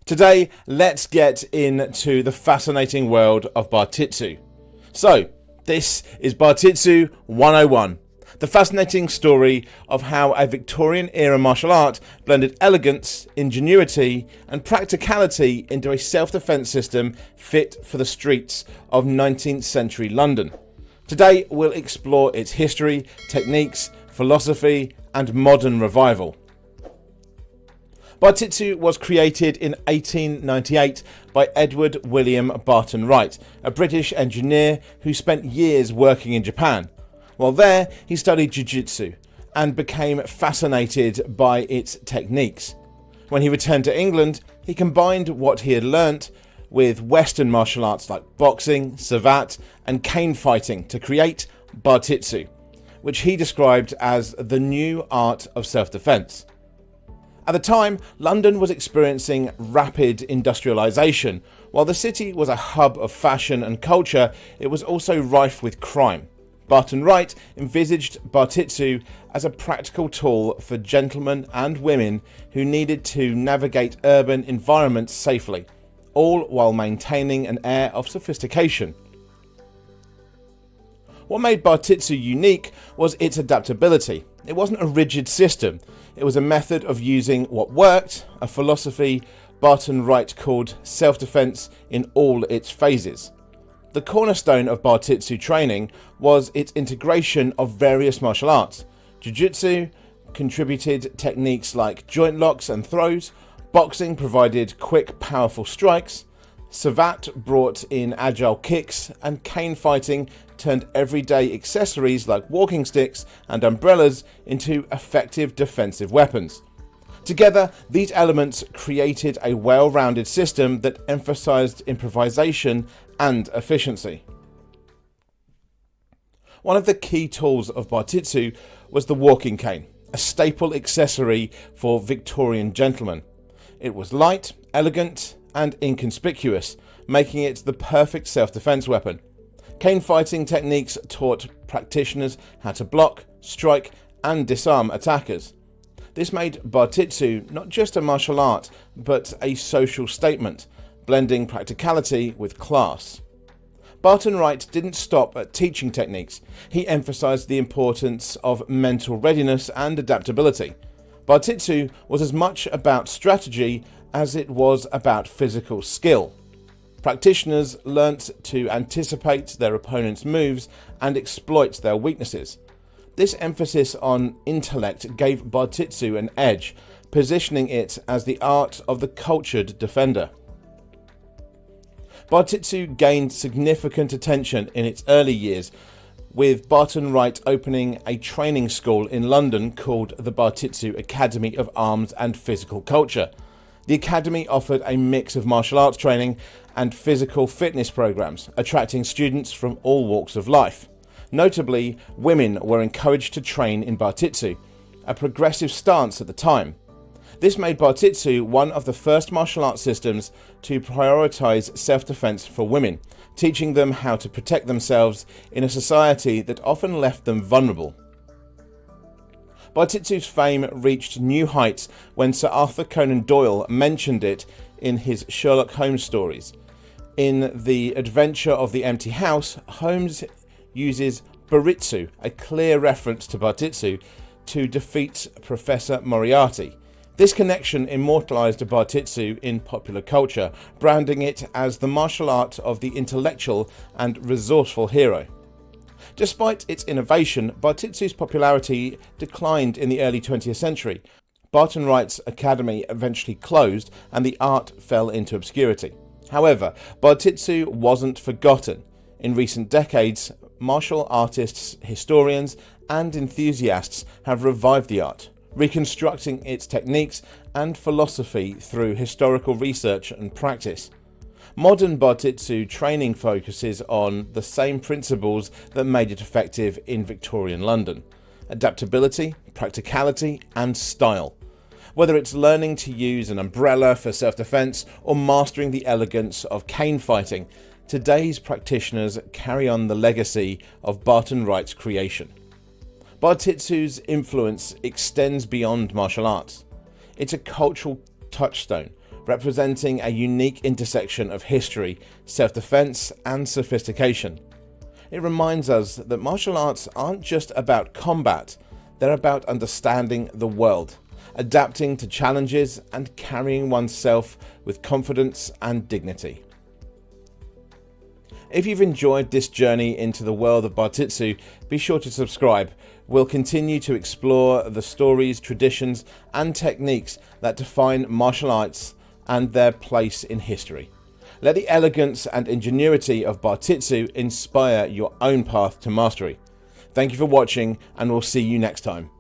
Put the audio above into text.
Today, let's get into the fascinating world of Bartitsu. So, this is Bartitsu 101, the fascinating story of how a Victorian-era martial art blended elegance, ingenuity, and practicality into a self-defense system fit for the streets of 19th century London. Today, we'll explore its history, techniques, philosophy, and modern revival. Bartitsu was created in 1898 by Edward William Barton-Wright, a British engineer who spent years working in Japan. While there, he studied Jujitsu and became fascinated by its techniques. When he returned to England, he combined what he had learnt with Western martial arts like boxing, savate, and cane fighting to create Bartitsu, which he described as the new art of self-defense. At the time, London was experiencing rapid industrialisation. While the city was a hub of fashion and culture, it was also rife with crime. Barton-Wright envisaged Bartitsu as a practical tool for gentlemen and women who needed to navigate urban environments safely, all while maintaining an air of sophistication. What made Bartitsu unique was its adaptability. It wasn't a rigid system. It was a method of using what worked, a philosophy Barton-Wright called self-defense in all its phases. The cornerstone of Bartitsu training was its integration of various martial arts. Jujitsu contributed techniques like joint locks and throws, boxing provided quick, powerful strikes, savate brought in agile kicks, and cane fighting turned everyday accessories like walking sticks and umbrellas into effective defensive weapons. Together, these elements created a well-rounded system that emphasized improvisation and efficiency. One of the key tools of Bartitsu was the walking cane, a staple accessory for Victorian gentlemen. It was light, elegant, and inconspicuous, making it the perfect self-defense weapon. Cane fighting techniques taught practitioners how to block, strike, and disarm attackers. This made Bartitsu not just a martial art, but a social statement, blending practicality with class. Barton-Wright didn't stop at teaching techniques. He emphasized the importance of mental readiness and adaptability. Bartitsu was as much about strategy as it was about physical skill. Practitioners learnt to anticipate their opponent's moves and exploit their weaknesses. This emphasis on intellect gave Bartitsu an edge, positioning it as the art of the cultured defender. Bartitsu gained significant attention in its early years, with Barton-Wright opening a training school in London called the Bartitsu Academy of Arms and Physical Culture. The academy offered a mix of martial arts training and physical fitness programs, attracting students from all walks of life. Notably, women were encouraged to train in Bartitsu, a progressive stance at the time. This made Bartitsu one of the first martial arts systems to prioritize self-defense for women, teaching them how to protect themselves in a society that often left them vulnerable. Bartitsu's fame reached new heights when Sir Arthur Conan Doyle mentioned it in his Sherlock Holmes stories. In The Adventure of the Empty House, Holmes uses Bartitsu, a clear reference to Bartitsu, to defeat Professor Moriarty. This connection immortalized Bartitsu in popular culture, branding it as the martial art of the intellectual and resourceful hero. Despite its innovation, Bartitsu's popularity declined in the early 20th century. Barton-Wright's academy eventually closed and the art fell into obscurity. However, Bartitsu wasn't forgotten. In recent decades, martial artists, historians, and enthusiasts have revived the art, reconstructing its techniques and philosophy through historical research and practice. Modern Bartitsu training focuses on the same principles that made it effective in Victorian London: adaptability, practicality, and style. Whether it's learning to use an umbrella for self-defense or mastering the elegance of cane fighting, today's practitioners carry on the legacy of Barton-Wright's creation. Bartitsu's influence extends beyond martial arts. It's a cultural touchstone, representing a unique intersection of history, self-defense, and sophistication. It reminds us that martial arts aren't just about combat, they're about understanding the world, adapting to challenges, and carrying oneself with confidence and dignity. If you've enjoyed this journey into the world of Bartitsu, be sure to subscribe. We'll continue to explore the stories, traditions, and techniques that define martial arts and their place in history. Let the elegance and ingenuity of Bartitsu inspire your own path to mastery. Thank you for watching, and we'll see you next time.